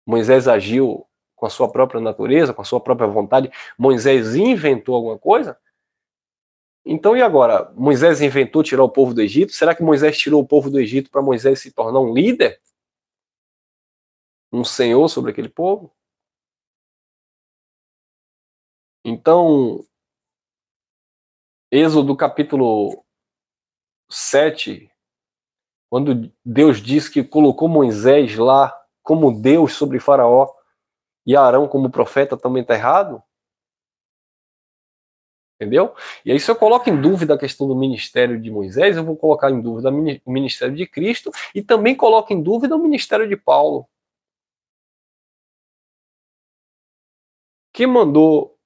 Moisés agiu com a sua própria natureza, com a sua própria vontade, Moisés inventou alguma coisa, então e agora? Moisés inventou tirar o povo do Egito? Será que Moisés tirou o povo do Egito para Moisés se tornar um líder? Um senhor sobre aquele povo? Então, Êxodo capítulo 7, quando Deus diz que colocou Moisés lá como Deus sobre Faraó e Arão como profeta, também está errado? Entendeu? E aí, se eu coloco em dúvida a questão do ministério de Moisés, eu vou colocar em dúvida o ministério de Cristo e também coloco em dúvida o ministério de Paulo. Quem mandou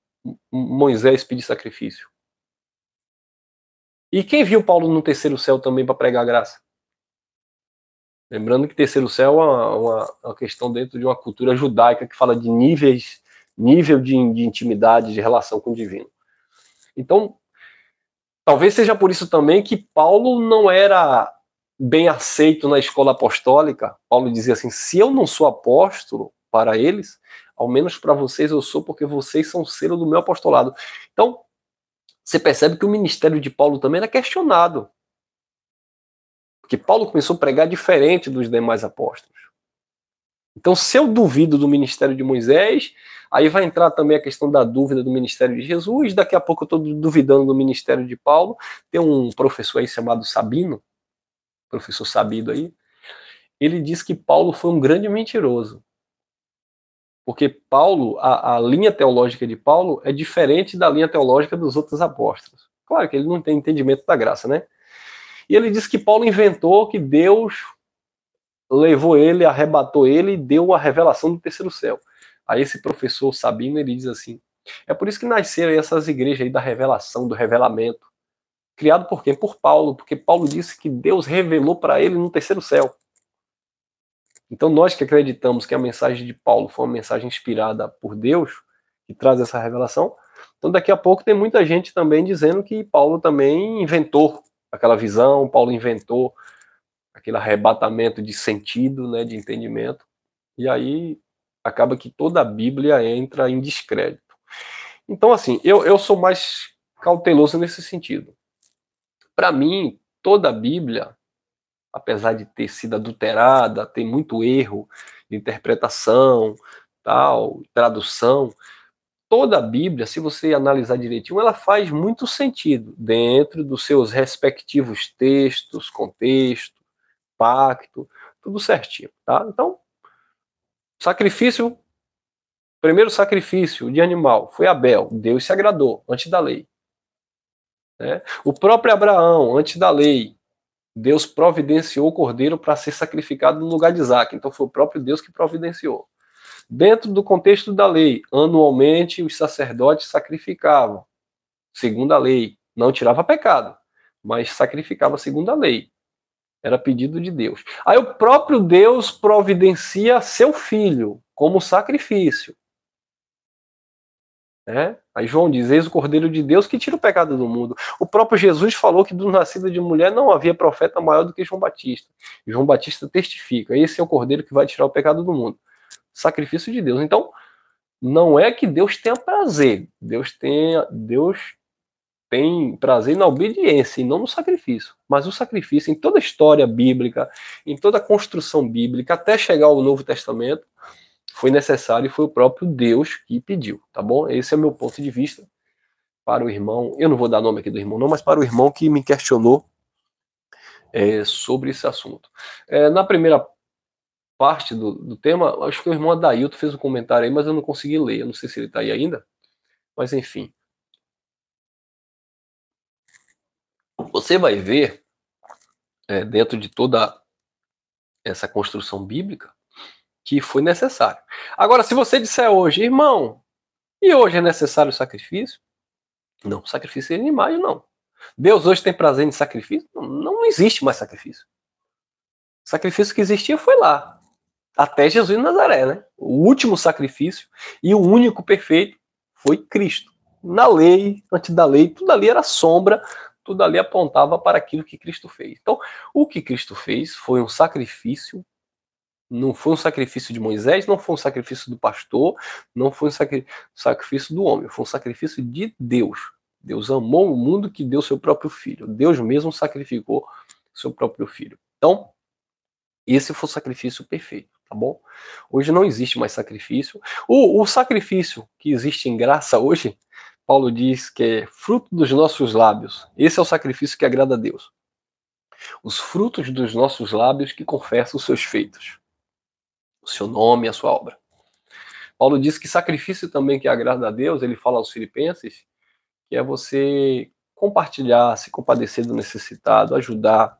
Moisés pedir sacrifício? E quem viu Paulo no terceiro céu também para pregar a graça? Lembrando que terceiro céu é uma questão dentro de uma cultura judaica que fala de nível de intimidade, de relação com o divino. Então, talvez seja por isso também que Paulo não era bem aceito na escola apostólica. Paulo dizia assim: se eu não sou apóstolo para eles, ao menos para vocês eu sou, porque vocês são o selo do meu apostolado. Então, você percebe que o ministério de Paulo também era questionado. Porque Paulo começou a pregar diferente dos demais apóstolos. Então, se eu duvido do ministério de Moisés, aí vai entrar também a questão da dúvida do ministério de Jesus. Daqui a pouco eu estou duvidando do ministério de Paulo. Tem um professor aí chamado Sabino, professor sabido aí. Ele diz que Paulo foi um grande mentiroso. Porque Paulo, a linha teológica de Paulo é diferente da linha teológica dos outros apóstolos. Claro que ele não tem entendimento da graça, né? E ele diz que Paulo inventou que Deus levou ele, arrebatou ele e deu a revelação do terceiro céu. Aí esse professor Sabino, ele diz assim: é por isso que nasceram essas igrejas aí da revelação, do revelamento. Criado por quem? Por Paulo, porque Paulo disse que Deus revelou para ele no terceiro céu. Então nós que acreditamos que a mensagem de Paulo foi uma mensagem inspirada por Deus, que traz essa revelação, então daqui a pouco tem muita gente também dizendo que Paulo também inventou aquela visão, Paulo inventou aquele arrebatamento de sentido, né, de entendimento, e aí acaba que toda a Bíblia entra em descrédito. Então, assim, eu sou mais cauteloso nesse sentido. Para mim, toda a Bíblia, apesar de ter sido adulterada, tem muito erro de interpretação, tal, tradução, toda a Bíblia, se você analisar direitinho, ela faz muito sentido dentro dos seus respectivos textos, contexto, pacto, tudo certinho, tá? Então, primeiro sacrifício de animal foi Abel, Deus se agradou antes da lei. né? O próprio Abraão, antes da lei, Deus providenciou o cordeiro para ser sacrificado no lugar de Isaac. Então foi o próprio Deus que providenciou. Dentro do contexto da lei, anualmente os sacerdotes sacrificavam, segundo a lei. Não tirava pecado, mas sacrificava segundo a lei. Era pedido de Deus. Aí o próprio Deus providencia seu filho como sacrifício. Né? Aí João diz, eis o Cordeiro de Deus que tira o pecado do mundo. O próprio Jesus falou que do nascido de mulher não havia profeta maior do que João Batista. João Batista testifica, esse é o Cordeiro que vai tirar o pecado do mundo. Sacrifício de Deus. Então, não é que Deus tenha prazer. Deus tem prazer na obediência e não no sacrifício. Mas o sacrifício, em toda a história bíblica, em toda a construção bíblica, até chegar ao Novo Testamento, foi necessário e foi o próprio Deus que pediu, tá bom? Esse é o meu ponto de vista para o irmão, eu não vou dar nome aqui do irmão não, mas para o irmão que me questionou sobre esse assunto. Na primeira parte do tema, acho que o irmão Adailto fez um comentário aí, mas eu não consegui ler, eu não sei se ele está aí ainda, mas enfim. Você vai ver, dentro de toda essa construção bíblica, que foi necessário. Agora, se você disser hoje, irmão, e hoje é necessário o sacrifício? Não, sacrifício de animais não. Deus hoje tem prazer em sacrifício? Não existe mais sacrifício. O sacrifício que existia foi lá, até Jesus de Nazaré, né? O último sacrifício e o único perfeito foi Cristo. Na lei, antes da lei, tudo ali era sombra, tudo ali apontava para aquilo que Cristo fez. Então, o que Cristo fez foi um sacrifício. Não foi um sacrifício de Moisés, não foi um sacrifício do pastor, não foi um sacrifício do homem, foi um sacrifício de Deus. Deus amou o mundo que deu seu próprio filho. Deus mesmo sacrificou seu próprio filho. Então, esse foi o sacrifício perfeito, tá bom? Hoje não existe mais sacrifício. O sacrifício que existe em graça hoje, Paulo diz que é fruto dos nossos lábios. Esse é o sacrifício que agrada a Deus. Os frutos dos nossos lábios que confessam os seus feitos, o seu nome e a sua obra. Paulo diz que sacrifício também que agrada a Deus, ele fala aos filipenses, que é você compartilhar, se compadecer do necessitado, ajudar,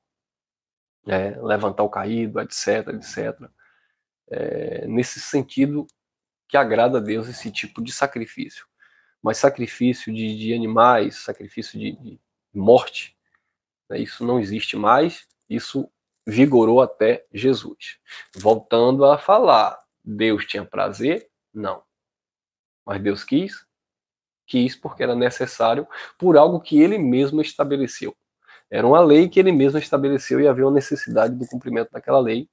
levantar o caído, etc, etc. Nesse sentido que agrada a Deus esse tipo de sacrifício. Mas sacrifício de animais, sacrifício de morte, né, isso não existe mais, isso vigorou até Jesus. Voltando a falar, Deus tinha prazer? Não. Mas Deus quis? Quis porque era necessário por algo que ele mesmo estabeleceu. Era uma lei que ele mesmo estabeleceu e havia uma necessidade do cumprimento daquela lei,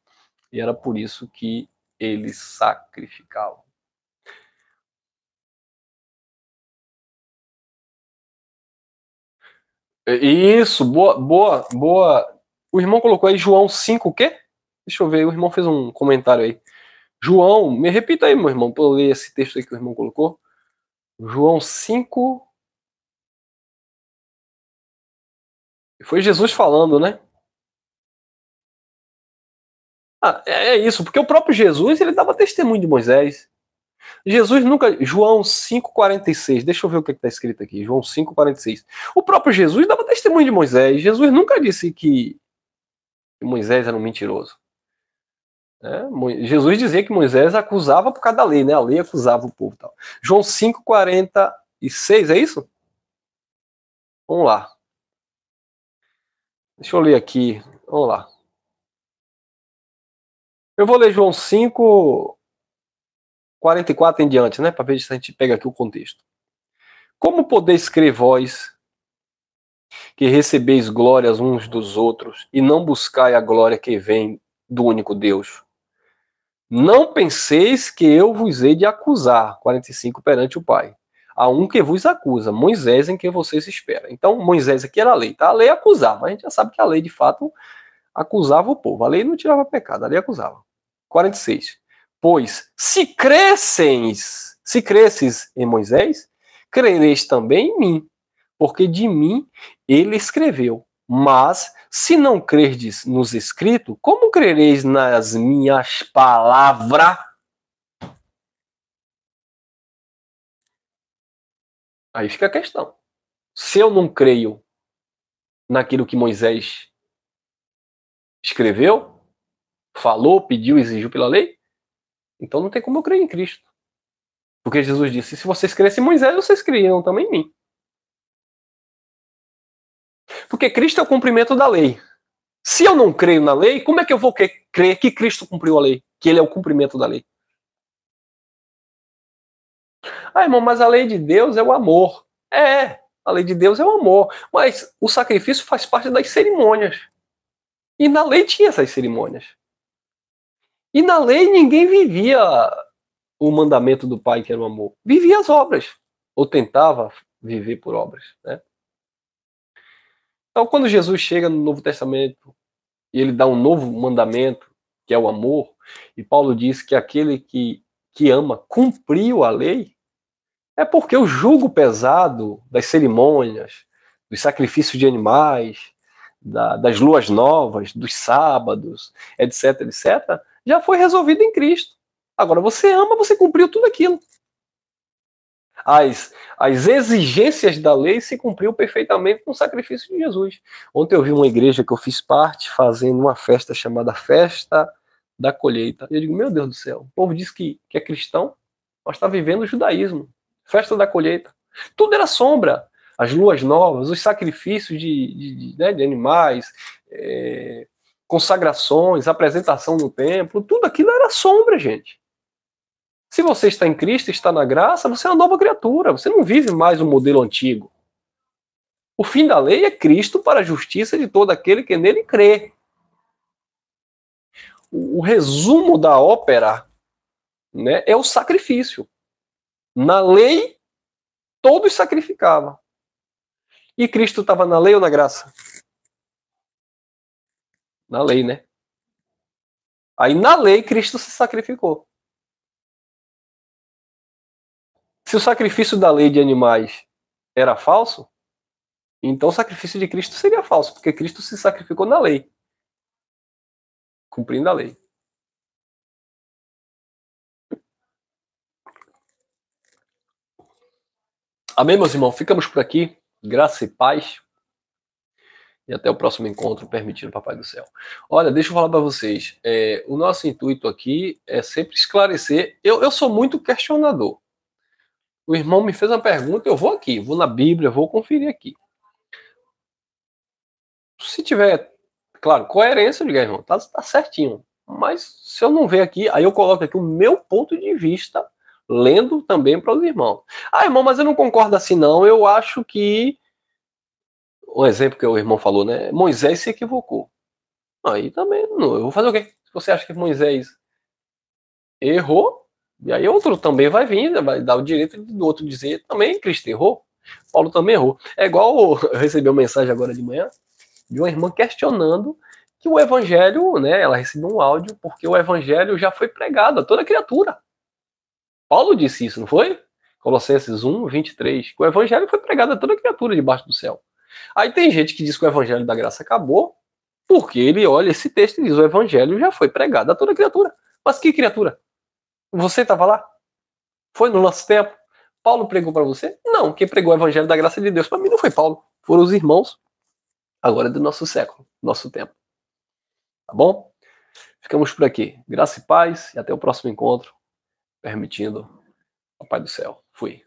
e era por isso que eles sacrificavam. Isso, boa. O irmão colocou aí João 5 o quê? Deixa eu ver, o irmão fez um comentário aí. João, me repita aí, meu irmão, para eu ler esse texto aí que o irmão colocou. João 5. Foi Jesus falando, né? É isso, porque o próprio Jesus, ele dava testemunho de Moisés. Jesus nunca. João 5,46. Deixa eu ver o que está escrito aqui. João 5,46. O próprio Jesus dava testemunho de Moisés. Jesus nunca disse que Moisés era um mentiroso. Jesus dizia que Moisés acusava por causa da lei, né? A lei acusava o povo. Tal. João 5,46, é isso? Vamos lá. Deixa eu ler aqui. Vamos lá. Eu vou ler João 5,44 em diante, né? Para ver se a gente pega aqui o contexto. Como podeis crer vós que recebeis glórias uns dos outros e não buscai a glória que vem do único Deus? Não penseis que eu vos hei de acusar, 45, perante o Pai. Há um que vos acusa, Moisés, em quem vocês esperam. Então, Moisés aqui era a lei, tá? A lei acusava, a gente já sabe que a lei, de fato, acusava o povo. A lei não tirava pecado, a lei acusava. 46. Pois, se cresces em Moisés, crereis também em mim, porque de mim ele escreveu. Mas, se não crerdes nos escritos, como crereis nas minhas palavras? Aí fica a questão. Se eu não creio naquilo que Moisés escreveu, falou, pediu, exigiu pela lei, então não tem como eu crer em Cristo. Porque Jesus disse, se vocês crescem em Moisés, vocês criam também em mim. Porque Cristo é o cumprimento da lei. Se eu não creio na lei, como é que eu vou crer que Cristo cumpriu a lei? Que ele é o cumprimento da lei? Ah, irmão, mas a lei de Deus é o amor. É, a lei de Deus é o amor. Mas o sacrifício faz parte das cerimônias. E na lei tinha essas cerimônias. E na lei ninguém vivia o mandamento do Pai, que era o amor. Vivia as obras. Ou tentava viver por obras, né? Então, quando Jesus chega no Novo Testamento e ele dá um novo mandamento, que é o amor, e Paulo diz que aquele que ama cumpriu a lei, é porque o jugo pesado das cerimônias, dos sacrifícios de animais, das luas novas, dos sábados, etc, etc, já foi resolvido em Cristo. Agora, você ama, você cumpriu tudo aquilo. As exigências da lei se cumpriu perfeitamente com o sacrifício de Jesus. Ontem eu vi uma igreja que eu fiz parte fazendo uma festa chamada Festa da Colheita. E eu digo, meu Deus do céu, o povo diz que é cristão, mas está vivendo o judaísmo. Festa da Colheita. Tudo era sombra. As luas novas, os sacrifícios de animais, consagrações, apresentação no templo, tudo aquilo era sombra, gente. Se você está em Cristo, está na graça, você é uma nova criatura. Você não vive mais o modelo antigo. O fim da lei é Cristo para a justiça de todo aquele que nele crê. O resumo da ópera, né, é o sacrifício. Na lei, todos sacrificavam. E Cristo estava na lei ou na graça? Na lei, né? Aí na lei, Cristo se sacrificou. Se o sacrifício da lei de animais era falso, então o sacrifício de Cristo seria falso, porque Cristo se sacrificou na lei, cumprindo a lei. Amém, meus irmãos? Ficamos por aqui. Graça e paz. E até o próximo encontro, permitindo o Papai do Céu. Olha, deixa eu falar para vocês. O nosso intuito aqui é sempre esclarecer. Eu sou muito questionador. O irmão me fez uma pergunta, eu vou aqui, vou na Bíblia, vou conferir aqui. Se tiver, claro, coerência, eu digo, irmão, tá certinho. Mas se eu não ver aqui, aí eu coloco aqui o meu ponto de vista, lendo também para os irmãos. Ah, irmão, mas eu não concordo assim não, eu acho que um exemplo que o irmão falou, né? Moisés se equivocou. Aí também, não, eu vou fazer o quê? Se você acha que Moisés errou, e aí outro também vai vir, vai dar o direito do outro dizer também Cristo errou, Paulo também errou. É igual eu recebi uma mensagem agora de manhã de uma irmã questionando que o evangelho, né? Ela recebeu um áudio porque o evangelho já foi pregado a toda criatura. Paulo disse isso, não foi? Colossenses 1, 23. Que o evangelho foi pregado a toda criatura debaixo do céu. Aí tem gente que diz que o evangelho da graça acabou, porque ele olha esse texto e diz: o evangelho já foi pregado a toda criatura. Mas que criatura? Você estava lá? Foi no nosso tempo? Paulo pregou para você? Não, quem pregou o evangelho da graça de Deus para mim não foi Paulo, foram os irmãos, agora do nosso século, nosso tempo. Tá bom? Ficamos por aqui. Graça e paz e até o próximo encontro, permitindo o Pai do Céu. Fui.